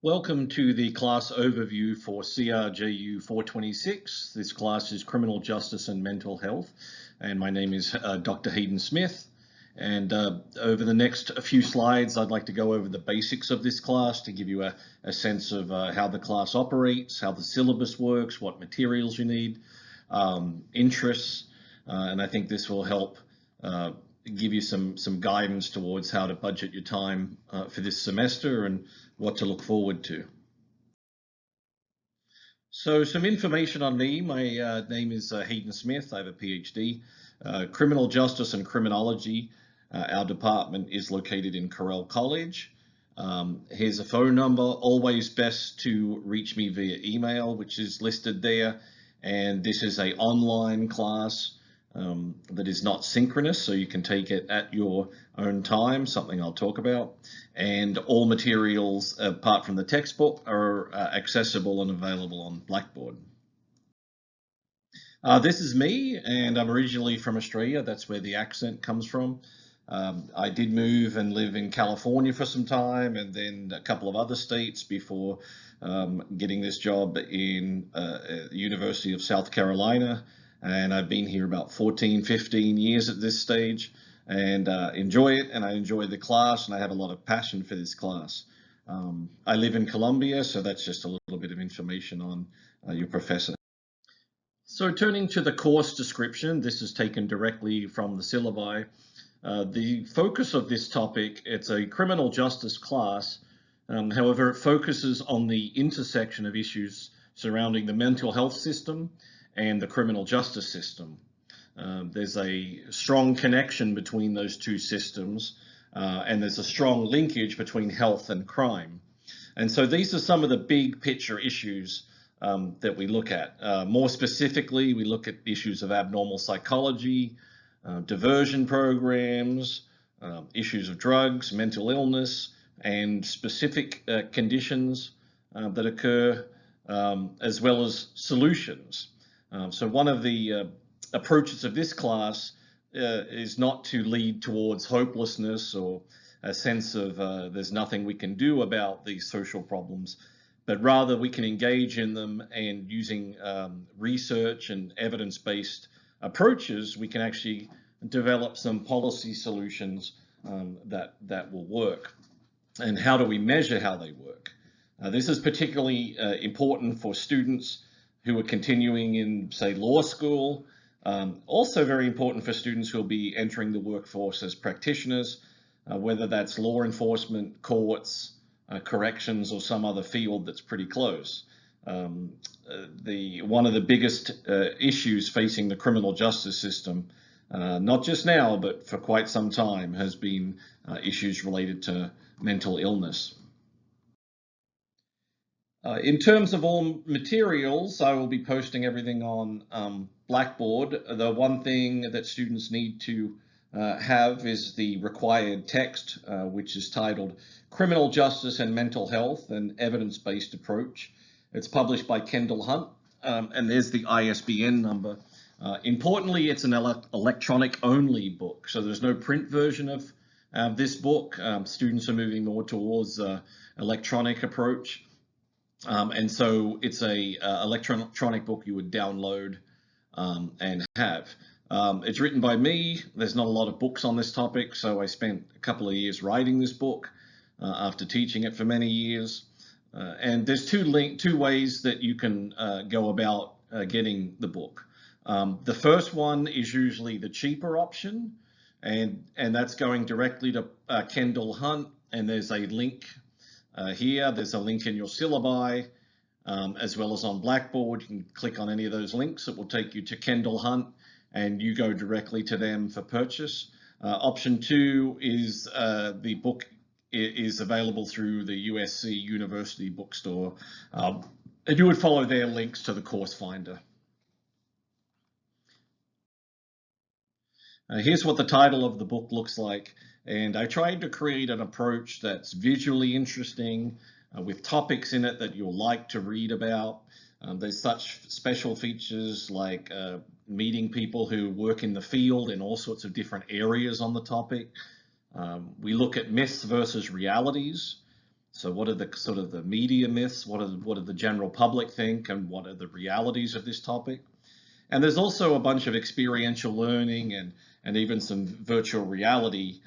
Welcome to the class overview for CRJU 426. This class is Criminal Justice and Mental Health, and my name is Dr. Hayden Smith. And over the next few slides, I'd like to go over the basics of this class to give you a sense of how the class operates, how the syllabus works, what materials you need, interests, and I think this will help give you some guidance towards how to budget your time for this semester and what to look forward to. So some information on me. My name is Hayden Smith. I have a PhD. Criminal Justice and Criminology. Our department is located in Corel College. Here's a phone number. Always best to reach me via email, which is listed there. And this is an online class that is not synchronous, so you can take it at your own time, something I'll talk about. And all materials, apart from the textbook, are accessible and available on Blackboard. This is me, and I'm originally from Australia. That's where the accent comes from. I did move and live in California for some time, and then a couple of other states before getting this job in the University of South Carolina. And I've been here about 14, 15 years at this stage, and enjoy it, and I enjoy the class, and I have a lot of passion for this class. I live in Colombia, so that's just a little bit of information on your professor. So turning to the course description, this is taken directly from the syllabi. The focus of this topic, it's a criminal justice class. However, it focuses on the intersection of issues surrounding the mental health system and the criminal justice system. There's a strong connection between those two systems, and there's a strong linkage between health and crime. And so these are some of the big picture issues that we look at. More specifically, we look at issues of abnormal psychology, diversion programs, issues of drugs, mental illness, and specific conditions that occur, as well as solutions. So one of the approaches of this class is not to lead towards hopelessness or a sense of there's nothing we can do about these social problems, but rather we can engage in them, and using research and evidence-based approaches, we can actually develop some policy solutions that will work. And how do we measure how they work? This is particularly important for students who are continuing in, say, law school. Also very important for students who will be entering the workforce as practitioners, whether that's law enforcement, courts, corrections, or some other field that's pretty close. One of the biggest issues facing the criminal justice system, not just now, but for quite some time, has been issues related to mental illness. In terms of all materials, I will be posting everything on Blackboard. The one thing that students need to have is the required text, which is titled Criminal Justice and Mental Health, an Evidence-Based Approach. It's published by Kendall Hunt, and there's the ISBN number. Importantly, it's an electronic-only book, so there's no print version of this book. Students are moving more towards electronic approach. And so it's a electronic book you would download and have. It's written by me. There's not a lot of books on this topic, so I spent a couple of years writing this book after teaching it for many years. And there's two ways that you can go about getting the book. The first one is usually the cheaper option, and that's going directly to Kendall Hunt, and there's a link here. There's a link in your syllabi, as well as on Blackboard. You can click on any of those links. It will take you to Kendall Hunt, and you go directly to them for purchase. Option two is the book is available through the USC University Bookstore, and you would follow their links to the course finder. Here's what the title of the book looks like, and I tried to create an approach that's visually interesting, with topics in it that you'll like to read about. There's such special features like meeting people who work in the field in all sorts of different areas on the topic. We look at myths versus realities. So what are the sort of the media myths? What do the general public think? And what are the realities of this topic? And there's also a bunch of experiential learning and even some virtual reality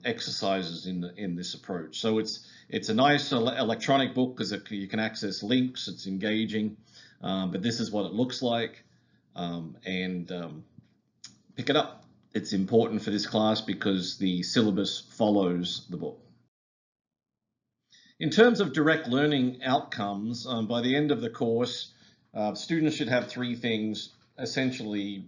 exercises in this approach. So it's a nice electronic book because you can access links. It's engaging, but this is what it looks like. Pick it up. It's important for this class because the syllabus follows the book. In terms of direct learning outcomes, by the end of the course, students should have three things essentially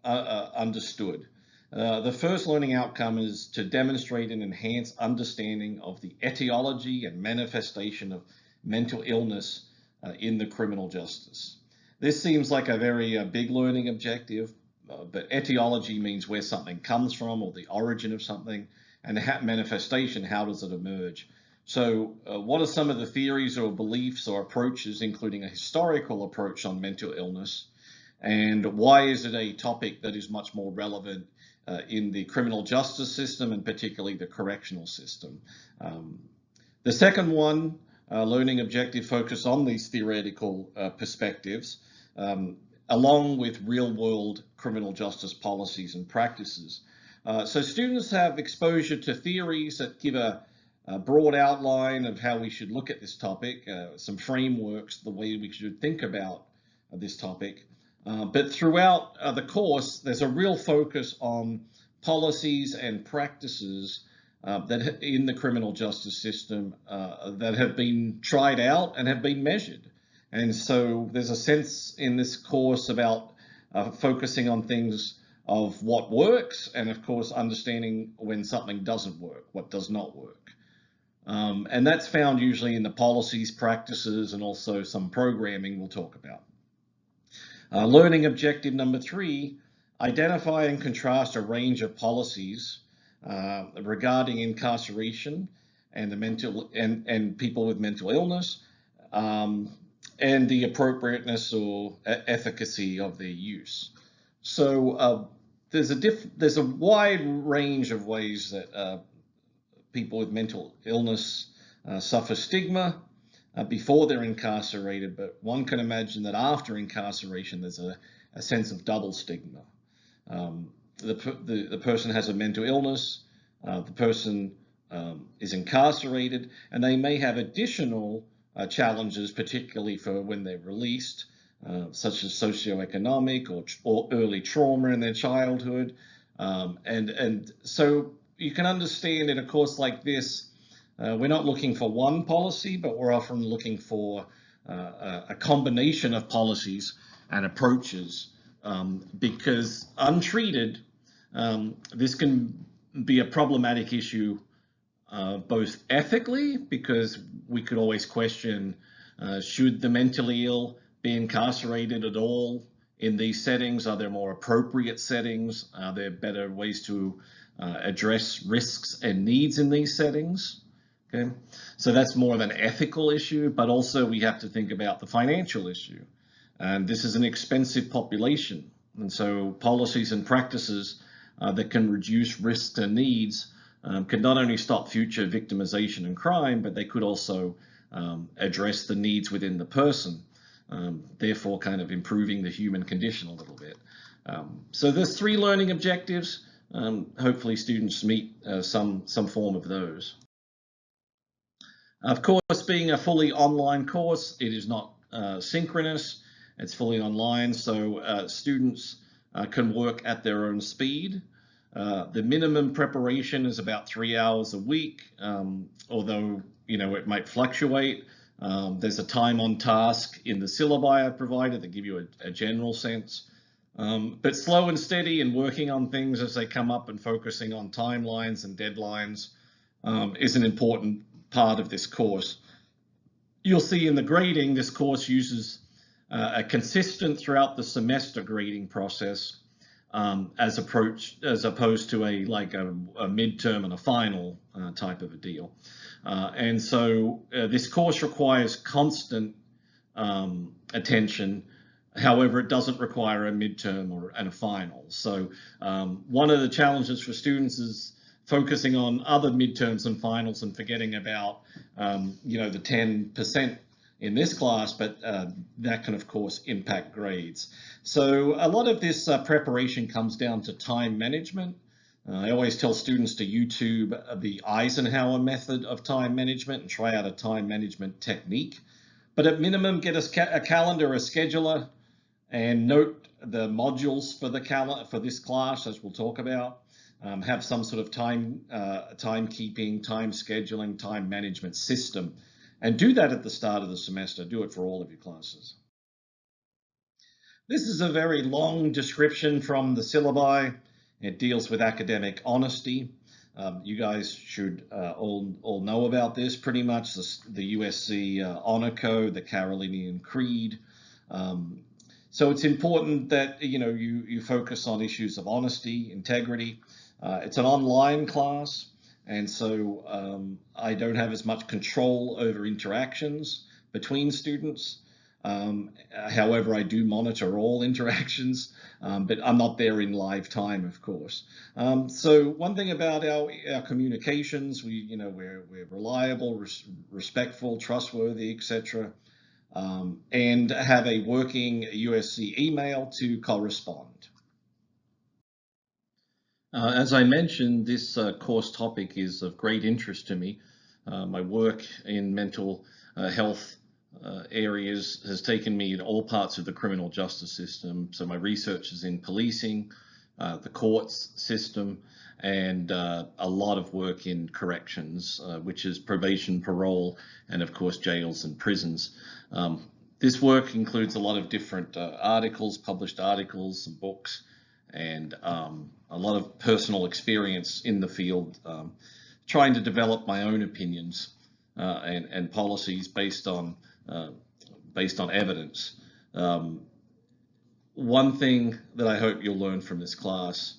understood. The first learning outcome is to demonstrate and enhance understanding of the etiology and manifestation of mental illness in the criminal justice. This seems like a very big learning objective, but etiology means where something comes from or the origin of something, and manifestation, how does it emerge? So what are some of the theories or beliefs or approaches, including a historical approach on mental illness? And why is it a topic that is much more relevant in the criminal justice system and particularly the correctional system? The second one, learning objective, focus on these theoretical perspectives along with real-world criminal justice policies and practices. So students have exposure to theories that give a broad outline of how we should look at this topic, some frameworks, the way we should think about this topic. But throughout the course, there's a real focus on policies and practices that in the criminal justice system that have been tried out and have been measured. And so there's a sense in this course about focusing on things of what works and, of course, understanding when something doesn't work, what does not work. And that's found usually in the policies, practices, and also some programming we'll talk about. Learning objective number 3, identify and contrast a range of policies regarding incarceration and the and people with mental illness, and the appropriateness or efficacy of their use. So there's a wide range of ways that people with mental illness suffer stigma before they're incarcerated, but one can imagine that after incarceration there's a sense of double stigma. The person has a mental illness, the person is incarcerated, and they may have additional challenges, particularly for when they're released, such as socioeconomic or early trauma in their childhood. And so you can understand in a course like this, we're not looking for one policy, but we're often looking for a combination of policies and approaches, because untreated, this can be a problematic issue, both ethically, because we could always question, should the mentally ill be incarcerated at all in these settings? Are there more appropriate settings? Are there better ways to address risks and needs in these settings? Okay, so that's more of an ethical issue, but also we have to think about the financial issue. And this is an expensive population. And so policies and practices that can reduce risks and needs can not only stop future victimization and crime, but they could also address the needs within the person, therefore kind of improving the human condition a little bit. So there's 3 learning objectives. Hopefully students meet some form of those. Of course, being a fully online course, it is not synchronous. It's fully online, so students can work at their own speed. The minimum preparation is about 3 hours a week, although it might fluctuate. There's a time on task in the syllabi I provided that give you a general sense. But slow and steady and working on things as they come up and focusing on timelines and deadlines is an important part of this course. You'll see in the grading, this course uses a consistent throughout the semester grading process as opposed to a midterm and a final type of a deal. And so this course requires constant attention. However, it doesn't require a midterm and a final. So one of the challenges for students is focusing on other midterms and finals and forgetting about, the 10% in this class, but that can, of course, impact grades. So a lot of this preparation comes down to time management. I always tell students to YouTube the Eisenhower method of time management and try out a time management technique. But at minimum, get a calendar, a scheduler, and note the modules for for this class, as we'll talk about. Have some sort of timekeeping, time scheduling, time management system. And do that at the start of the semester. Do it for all of your classes. This is a very long description from the syllabi. It deals with academic honesty. You guys should all know about this pretty much, the USC Honor Code, the Carolinian Creed. So it's important that you focus on issues of honesty, integrity. It's an online class, and so I don't have as much control over interactions between students. However, I do monitor all interactions, but I'm not there in live time, of course. So one thing about our communications, we're reliable, respectful, trustworthy, etc., and have a working USC email to correspond. As I mentioned, this course topic is of great interest to me. My work in mental health areas has taken me in all parts of the criminal justice system. So my research is in policing, the courts system, and a lot of work in corrections, which is probation, parole, and of course jails and prisons. This work includes a lot of different articles, published articles and books, and a lot of personal experience in the field, trying to develop my own opinions and policies based on evidence. One thing that I hope you'll learn from this class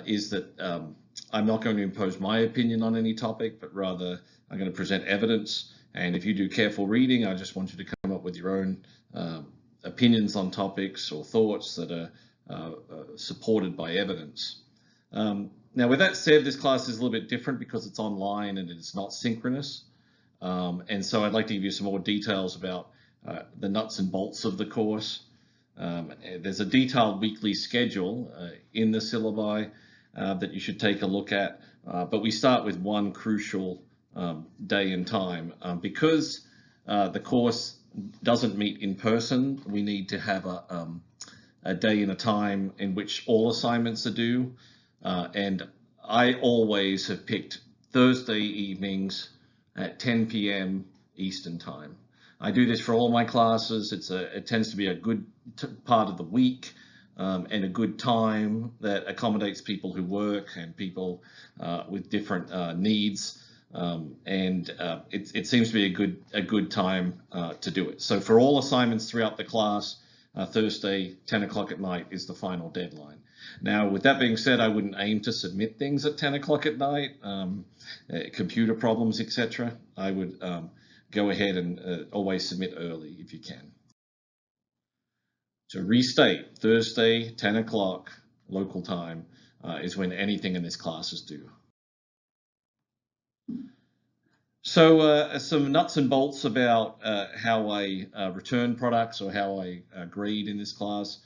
is that I'm not going to impose my opinion on any topic, but rather I'm going to present evidence. And if you do careful reading, I just want you to come up with your own opinions on topics or thoughts that are supported by evidence. Now, with that said, this class is a little bit different because it's online and it's not synchronous. And so I'd like to give you some more details about the nuts and bolts of the course. There's a detailed weekly schedule in the syllabi that you should take a look at, but we start with one crucial day and time. Because the course doesn't meet in person, we need to have a day and a time in which all assignments are due, and I always have picked Thursday evenings at 10 p.m. Eastern Time. I do this for all my classes. It tends to be a good part of the week and a good time that accommodates people who work and people with different needs. It seems to be a good time to do it. So for all assignments throughout the class, Thursday, 10 o'clock at night is the final deadline. Now, with that being said, I wouldn't aim to submit things at 10 o'clock at night, computer problems, etc. I would go ahead and always submit early if you can. To restate, Thursday, 10 o'clock local time is when anything in this class is due. So some nuts and bolts about how I return products or how I grade in this class.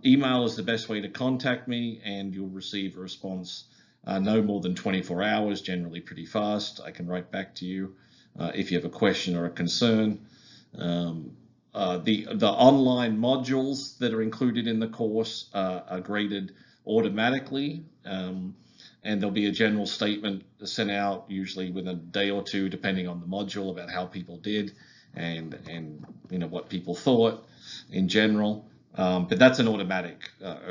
Email is the best way to contact me, and you'll receive a response no more than 24 hours, generally pretty fast. I can write back to you if you have a question or a concern. The online modules that are included in the course are graded automatically, and there'll be a general statement sent out usually within a day or two, depending on the module, about how people did and what people thought in general. But that's an automatic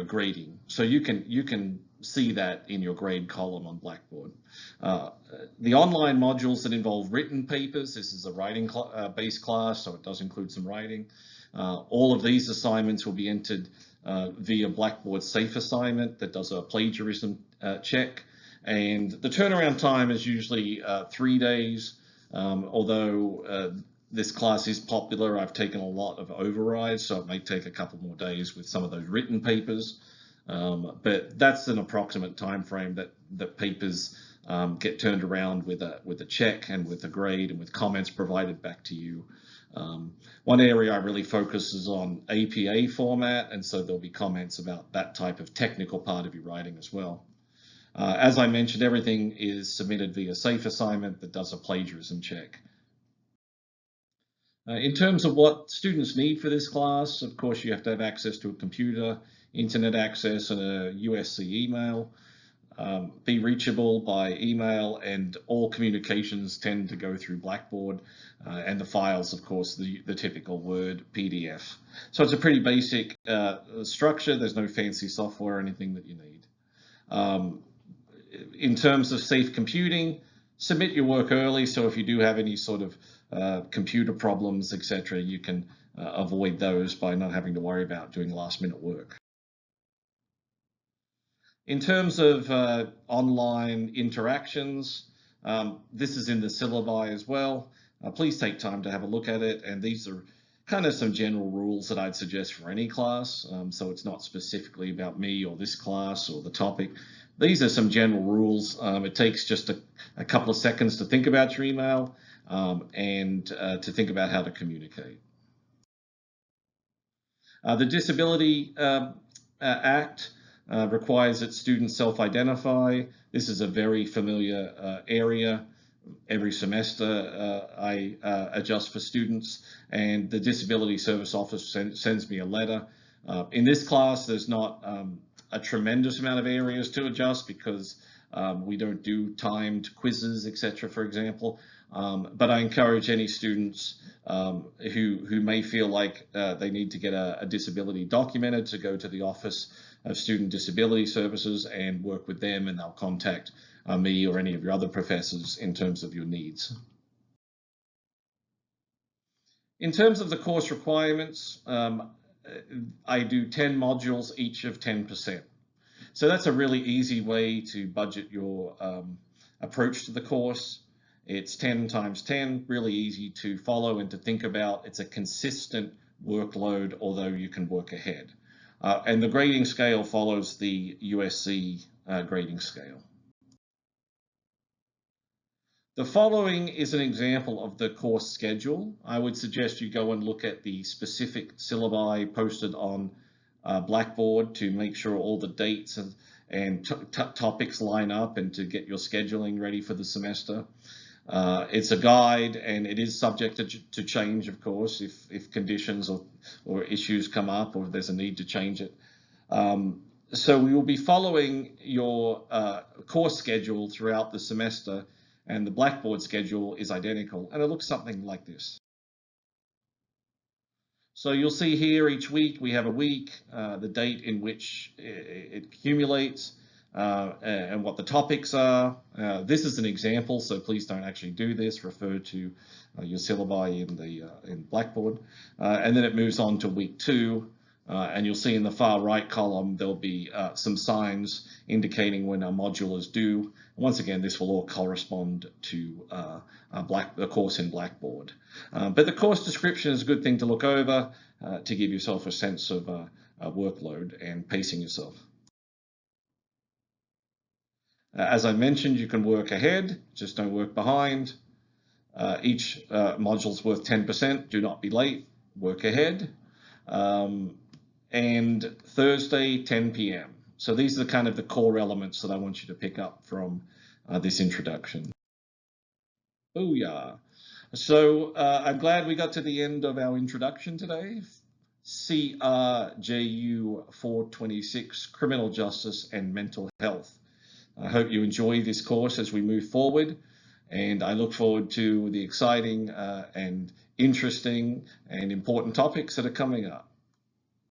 grading, so you can see that in your grade column on Blackboard. The online modules that involve written papers, this is a writing based class, so it does include some writing. All of these assignments will be entered via Blackboard Safe Assignment that does a plagiarism check, and the turnaround time is usually 3 days, although this class is popular. I've taken a lot of overrides, so it may take a couple more days with some of those written papers, but that's an approximate time frame that papers get turned around with a check and with a grade and with comments provided back to you. One area I really focus is on APA format, and so there'll be comments about that type of technical part of your writing as well. As I mentioned, everything is submitted via Safe Assignment that does a plagiarism check. In terms of what students need for this class, of course, you have to have access to a computer, internet access, and a USC email. Be reachable by email, and all communications tend to go through Blackboard, and the files, of course, the typical Word PDF. So it's a pretty basic structure. There's no fancy software or anything that you need. In terms of safe computing, submit your work early, so if you do have any sort of computer problems, etc., you can avoid those by not having to worry about doing last-minute work. In terms of online interactions, this is in the syllabi as well. Please take time to have a look at it, and these are kind of some general rules that I'd suggest for any class, so it's not specifically about me or this class or the topic. These are some general rules. It takes just a couple of seconds to think about your email and to think about how to communicate. The Disability Act requires that students self-identify. This is a very familiar area. Every semester I adjust for students, and the Disability Service Office sends me a letter. In this class, there's not a tremendous amount of areas to adjust because we don't do timed quizzes, etc., for example. But I encourage any students who may feel like they need to get a disability documented to go to the Office of Student Disability Services and work with them, and they'll contact me or any of your other professors in terms of your needs. In terms of the course requirements, I do 10 modules, each of 10%. So that's a really easy way to budget your approach to the course. It's 10 times 10, really easy to follow and to think about. It's a consistent workload, although you can work ahead. And the grading scale follows the USC grading scale. The following is an example of the course schedule. I would suggest you go and look at the specific syllabi posted on Blackboard to make sure all the dates and topics line up and to get your scheduling ready for the semester. It's a guide, and it is subject to change, of course, if conditions or issues come up or if there's a need to change it. So we will be following your course schedule throughout the semester, and the Blackboard schedule is identical, and it looks something like this. So you'll see here each week we have a week, the date in which it accumulates, and what the topics are. This is an example, so please don't actually do this. Refer to your syllabi in Blackboard. And then it moves on to week 2, and you'll see in the far right column there'll be some signs indicating when a module is due. Once again, this will all correspond to the course in Blackboard. But the course description is a good thing to look over to give yourself a sense of workload and pacing yourself. As I mentioned, you can work ahead, just don't work behind. Each module is worth 10%. Do not be late, work ahead. And Thursday, 10 p.m. So these are kind of the core elements that I want you to pick up from this introduction. Booyah. So I'm glad we got to the end of our introduction today. CRJU 426, Criminal Justice and Mental Health. I hope you enjoy this course as we move forward, and I look forward to the exciting and interesting and important topics that are coming up.